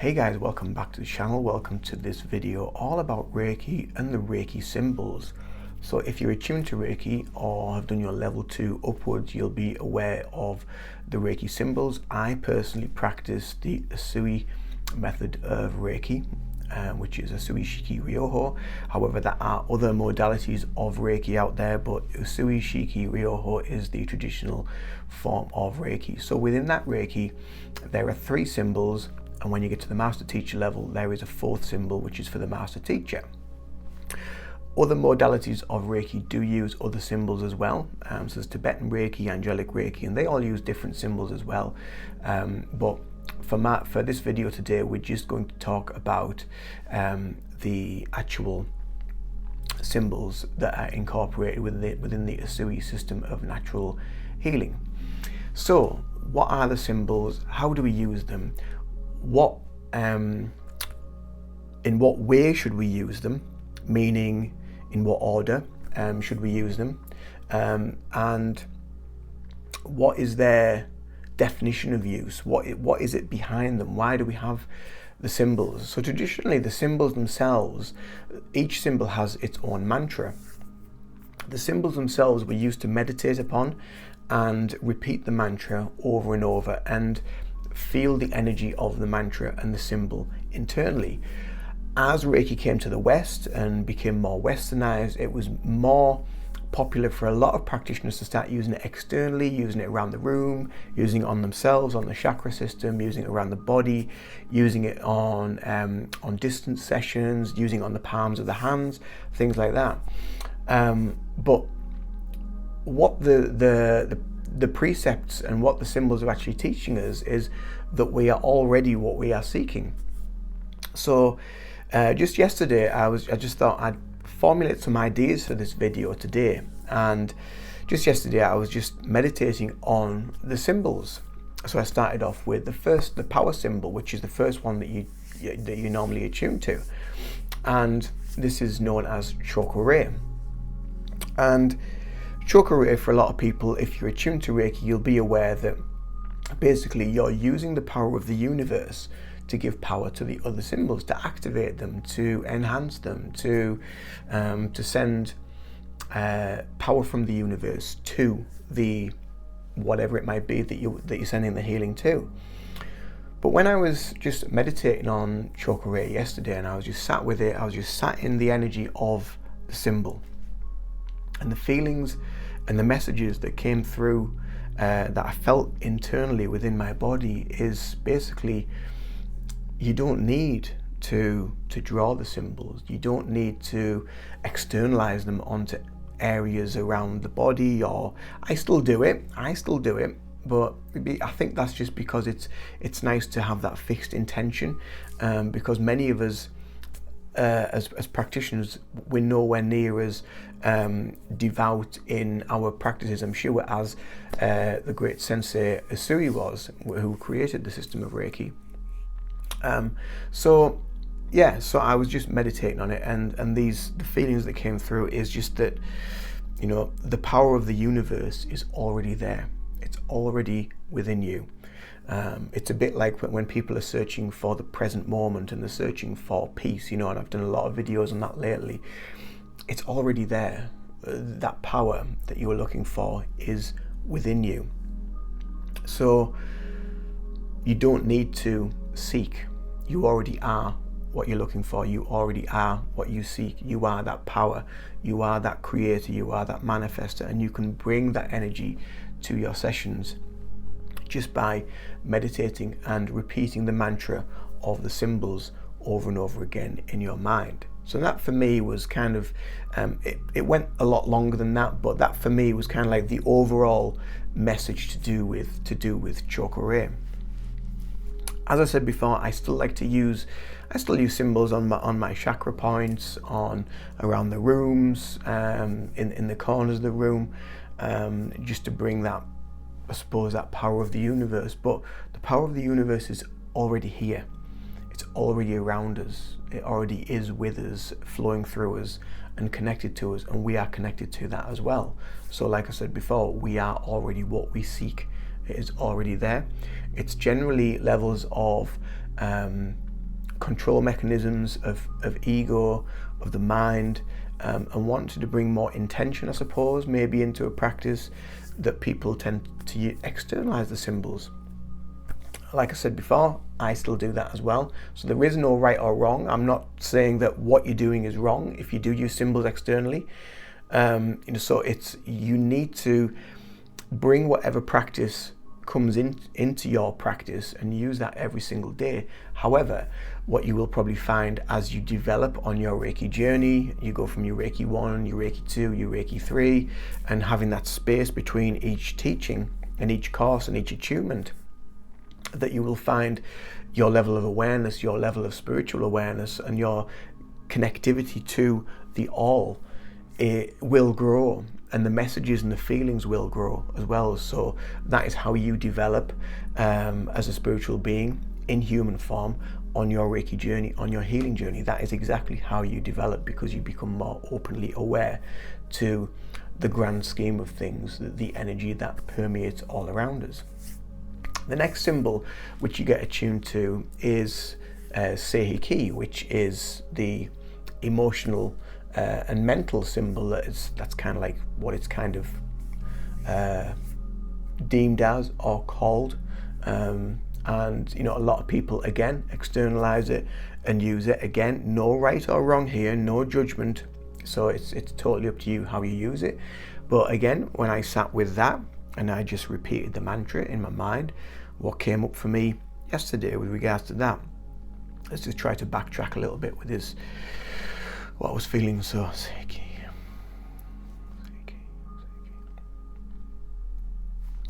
Hey guys, welcome back to the channel. Welcome to this video all about Reiki and the Reiki symbols. So if you're attuned to Reiki or have done your level 2 upwards, you'll be aware of the Reiki symbols. I personally practice the Usui method of Reiki, which is Usui Shiki Ryoho. However, there are other modalities of Reiki out there, but Usui Shiki Ryoho is the traditional form of Reiki. So within that Reiki, there are 3 symbols. And when you get to the master teacher level, there is a 4th symbol, which is for the master teacher. Other modalities of Reiki do use other symbols as well. So there's Tibetan Reiki, Angelic Reiki, and they all use different symbols as well. But for this video today, we're just going to talk about the actual symbols that are incorporated within the Usui system of natural healing. So what are the symbols? How do we use them? In what way should we use them, meaning in what order should we use them, and what is their definition of use? What is it behind them? Why do we have the symbols? So traditionally the symbols themselves, each symbol has its own mantra. The symbols themselves were used to meditate upon and repeat the mantra over and over and feel the energy of the mantra and the symbol internally. As Reiki came to the West and became more westernized, it was more popular for a lot of practitioners to start using it externally, using it around the room, using it on themselves, on the chakra system, using it around the body, using it on distance sessions, using it on the palms of the hands, things like that. But what the precepts and what the symbols are actually teaching us is that we are already what we are seeking. So just yesterday I just thought I'd formulate some ideas for this video today, and just yesterday I was just meditating on the symbols. So I started off with the power symbol, which is the first one that you normally attune to, and this is known as Cho Ku Rei. And Cho Ku Rei, for a lot of people, if you're attuned to Reiki, you'll be aware that basically you're using the power of the universe to give power to the other symbols, to activate them, to enhance them, to send power from the universe to the whatever it might be that you're sending the healing to. But when I was just meditating on Cho Ku Rei yesterday, and I was just sat with it, I was just sat in the energy of the symbol. And the feelings and the messages that came through that I felt internally within my body is basically, you don't need to draw the symbols. You don't need to externalize them onto areas around the body. Or I still do it, but I think that's just because it's nice to have that fixed intention, because many of us as practitioners, we're nowhere near as devout in our practices, I'm sure, as the great sensei Usui was, who created the system of Reiki. So I was just meditating on it, and the feelings that came through is just that, the power of the universe is already there. It's already within you. It's a bit like when people are searching for the present moment and they're searching for peace, and I've done a lot of videos on that lately. It's already there. That power that you are looking for is within you. So you don't need to seek. You already are what you're looking for. You already are what you seek. You are that power. You are that creator. You are that manifester, and you can bring that energy to your sessions just by meditating and repeating the mantra of the symbols over and over again in your mind. So that for me was kind of, it went a lot longer than that, but that for me was kind of like the overall message to do with Cho Ku Rei. As I said before, I still use symbols on my chakra points, around the rooms, in the corners of the room, just to bring that, I suppose, that power of the universe. But the power of the universe is already here. It's already around us. It already is with us, flowing through us and connected to us, and we are connected to that as well. So like I said before, we are already what we seek. It is already there. It's generally levels of control mechanisms of ego, of the mind, and wanted to bring more intention, I suppose, maybe into a practice, that people tend to externalize the symbols. Like I said before, I still do that as well. So there is no right or wrong. I'm not saying that what you're doing is wrong if you do use symbols externally. So you need to bring whatever practice comes into your practice and use that every single day. However, what you will probably find as you develop on your Reiki journey, you go from your Reiki 1, your Reiki 2, your Reiki 3, and having that space between each teaching and each course and each attunement, that you will find your level of awareness, your level of spiritual awareness, and your connectivity to the all, it will grow, and the messages and the feelings will grow as well. So that is how you develop as a spiritual being in human form on your Reiki journey, on your healing journey. That is exactly how you develop, because you become more openly aware to the grand scheme of things, the energy that permeates all around us. The next symbol which you get attuned to is Sei Hei Ki, which is the emotional and mental symbol that's kind of like what it's kind of deemed as or called. And a lot of people again externalize it and use it. Again, no right or wrong here, no judgment. So it's totally up to you how you use it. But again, when I sat with that and I just repeated the mantra in my mind, what came up for me yesterday with regards to that, let's just try to backtrack a little bit with this, what I was feeling. So Sei Hei Ki.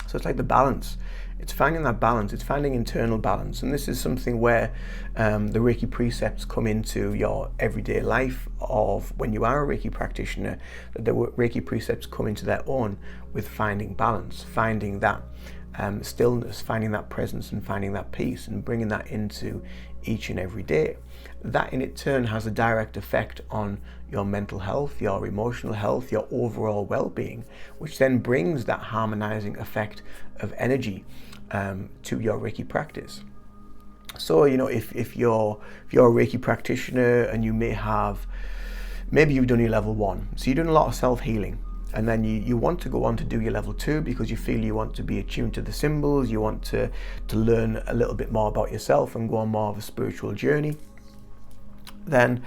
So it's like the balance. It's finding that balance. It's finding internal balance. And this is something where the Reiki precepts come into your everyday life of when you are a Reiki practitioner, that the Reiki precepts come into their own with finding balance, finding that stillness, finding that presence, and finding that peace, and bringing that into each and every day. That in its turn has a direct effect on your mental health, your emotional health, your overall well-being, which then brings that harmonizing effect of energy to your Reiki practice. So if you're a Reiki practitioner and you maybe you've done your level 1, so you're doing a lot of self-healing, and then you want to go on to do your level 2 because you feel you want to be attuned to the symbols, you want to learn a little bit more about yourself and go on more of a spiritual journey, then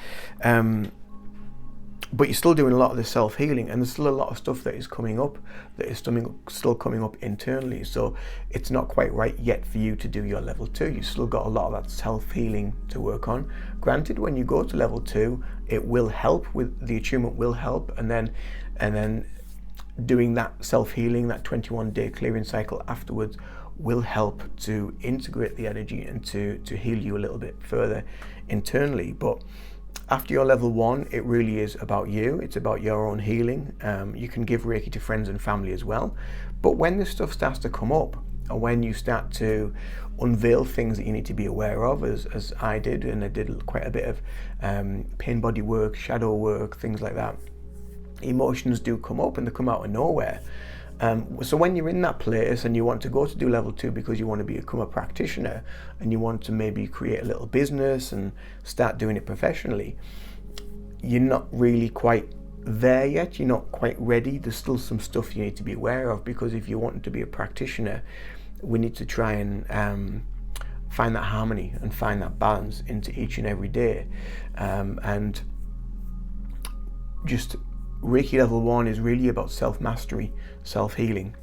but you're still doing a lot of the self-healing, and there's still a lot of stuff that is coming up, that is still coming up internally. So it's not quite right yet for you to do your level 2. You've still got a lot of that self-healing to work on. Granted, when you go to level 2, it will help, with the attunement will help, and then doing that self-healing, that 21-day clearing cycle afterwards, will help to integrate the energy and to heal you a little bit further internally. But after your level 1, it really is about you. It's about your own healing. You can give Reiki to friends and family as well. But when this stuff starts to come up, or when you start to unveil things that you need to be aware of, as I did, and I did quite a bit of pain body work, shadow work, things like that, emotions do come up, and they come out of nowhere. So when you're in that place and you want to go to do level 2 because you want to become a practitioner and you want to maybe create a little business and start doing it professionally, you're not really quite there yet. You're not quite ready. There's still some stuff you need to be aware of, because if you want to be a practitioner, we need to try and find that harmony and find that balance into each and every day. And just Reiki level 1 is really about self-mastery, self-healing,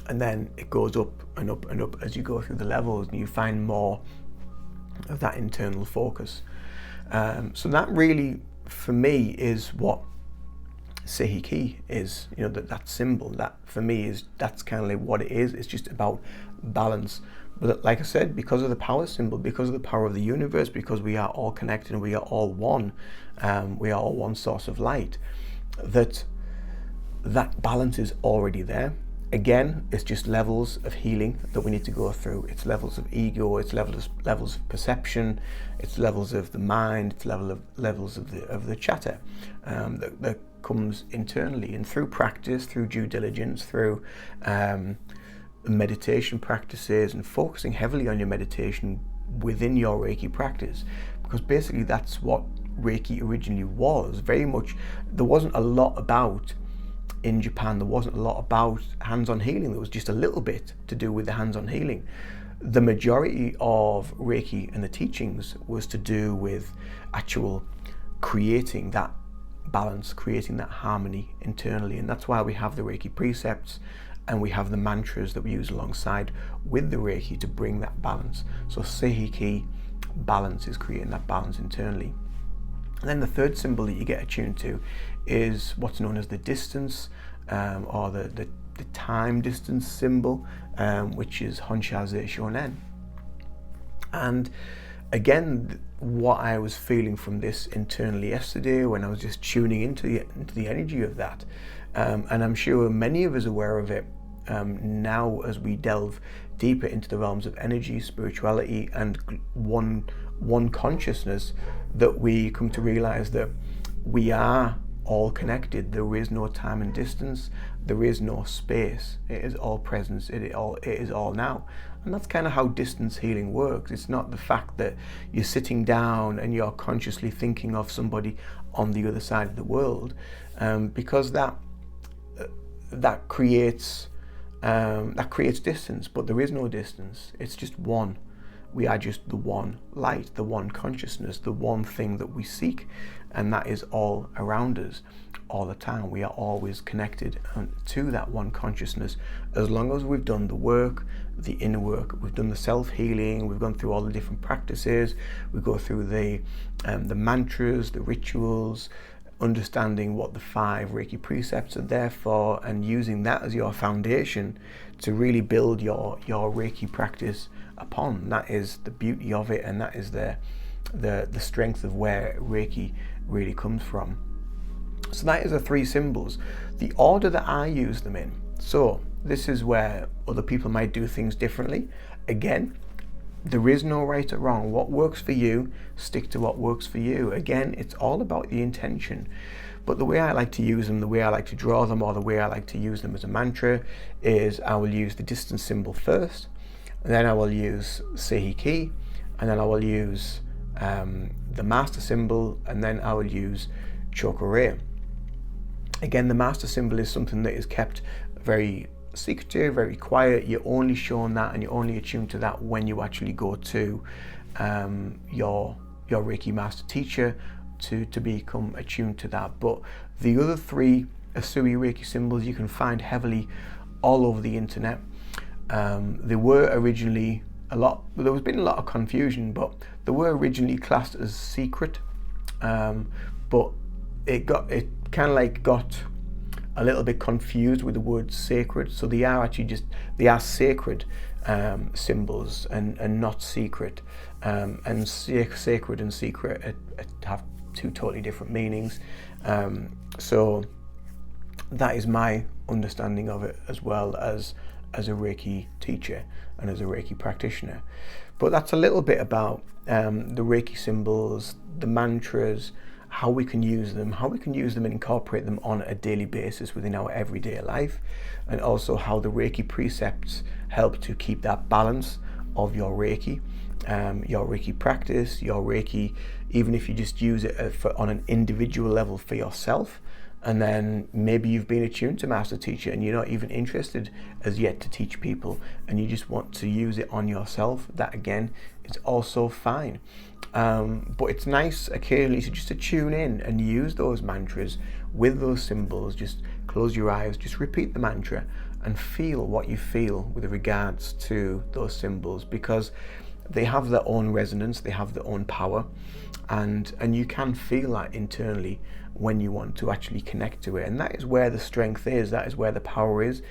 and then it goes up and up and up as you go through the levels, and you find more of that internal focus. So that really, for me, is what Sei Hei Ki is. That symbol, that for me that's kind of like what it is. It's just about balance. But like I said, because of the power symbol, because of the power of the universe, because we are all connected and we are all one, we are all one source of light, that balance is already there. Again, it's just levels of healing that we need to go through. It's levels of ego, it's levels of perception, it's levels of the mind, it's levels of the chatter that comes internally, and through practice, through due diligence, through meditation practices, and focusing heavily on your meditation within your Reiki practice, because basically that's what Reiki originally was. Very much, there wasn't a lot about, in Japan, there wasn't a lot about hands-on healing. There was just a little bit to do with the hands-on healing. The majority of Reiki and the teachings was to do with actual creating that balance, creating that harmony internally. And that's why we have the Reiki precepts and we have the mantras that we use alongside with the Reiki to bring that balance. So Sei Hei Ki, balance, is creating that balance internally. And then the third symbol that you get attuned to is what's known as the distance, or the time distance symbol, which is Honshaze Shonen. And again, what I was feeling from this internally yesterday when I was just tuning into the energy of that, and I'm sure many of us are aware of it now as we delve deeper into the realms of energy, spirituality, and one consciousness, that we come to realize that we are all connected. There is no time and distance. There is no space. It is all presence. It is all now. And that's kind of how distance healing works. It's not the fact that you're sitting down and you're consciously thinking of somebody on the other side of the world, because that creates distance. But there is no distance. It's just one. We are just the one light, the one consciousness, the one thing that we seek, and that is all around us all the time. We are always connected to that one consciousness, as long as we've done the work, the inner work, we've done the self-healing, we've gone through all the different practices, we go through the mantras, the rituals, understanding what the 5 Reiki precepts are there for, and using that as your foundation to really build your Reiki practice upon. That is the beauty of it, and that is the strength of where Reiki really comes from. So that is the 3 symbols. The order that I use them in. So this is where other people might do things differently. Again, there is no right or wrong. What works for you, stick to what works for you. Again, it's all about the intention. But the way I like to use them, the way I like to draw them, or the way I like to use them as a mantra, is I will use the distance symbol first, and then I will use Sei Hei Ki, and then I will use the master symbol, and then I will use Cho Ku Rei. Again, the master symbol is something that is kept very secretive, very quiet. You're only shown that, and you're only attuned to that when you actually go to your Reiki master teacher to become attuned to that. But the other 3 Usui Reiki symbols you can find heavily all over the internet. They were originally there's been a lot of confusion, but they were originally classed as secret, but it kind of like got a little bit confused with the word sacred. So they are actually sacred symbols and not secret. And sacred and secret have 2 totally different meanings. So that is my understanding of it, as well as a Reiki teacher and as a Reiki practitioner. But that's a little bit about the Reiki symbols, the mantras, how we can use them and incorporate them on a daily basis within our everyday life, and also how the Reiki precepts help to keep that balance of your Reiki practice, your Reiki, even if you just use it on an individual level for yourself. And then maybe you've been attuned to master teacher and you're not even interested as yet to teach people, and you just want to use it on yourself. That again is also fine. But it's nice occasionally to tune in and use those mantras with those symbols. Just close your eyes, just repeat the mantra and feel what you feel with regards to those symbols, because they have their own resonance, they have their own power, and you can feel that internally when you want to actually connect to it. And that is where the strength is, that is where the power is,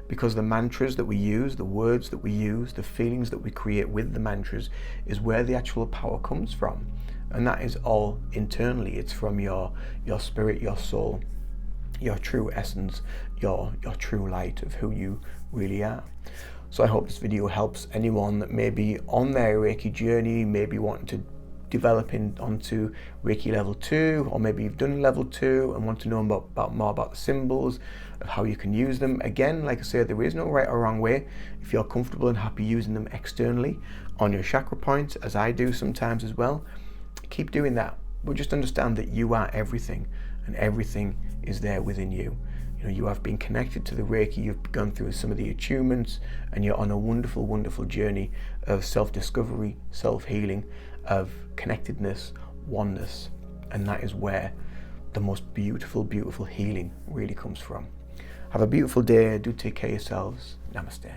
because the mantras that we use, the words that we use, the feelings that we create with the mantras is where the actual power comes from. And that is all internally. It's from your spirit, your soul, your true essence, your true light of who you really are. So I hope this video helps anyone that may be on their Reiki journey, maybe wanting to developing onto Reiki level 2, or maybe you've done level 2 and want to know about more about the symbols, of how you can use them. Again, like I said, there is no right or wrong way. If you're comfortable and happy using them externally on your chakra points, as I do sometimes as well, keep doing that. But just understand that you are everything, and everything is there within you. You know, you have been connected to the Reiki, you've gone through some of the attunements, and you're on a wonderful, wonderful journey of self-discovery, self-healing, of connectedness, oneness. And that is where the most beautiful, beautiful healing really comes from. Have a beautiful day. Do take care of yourselves. Namaste.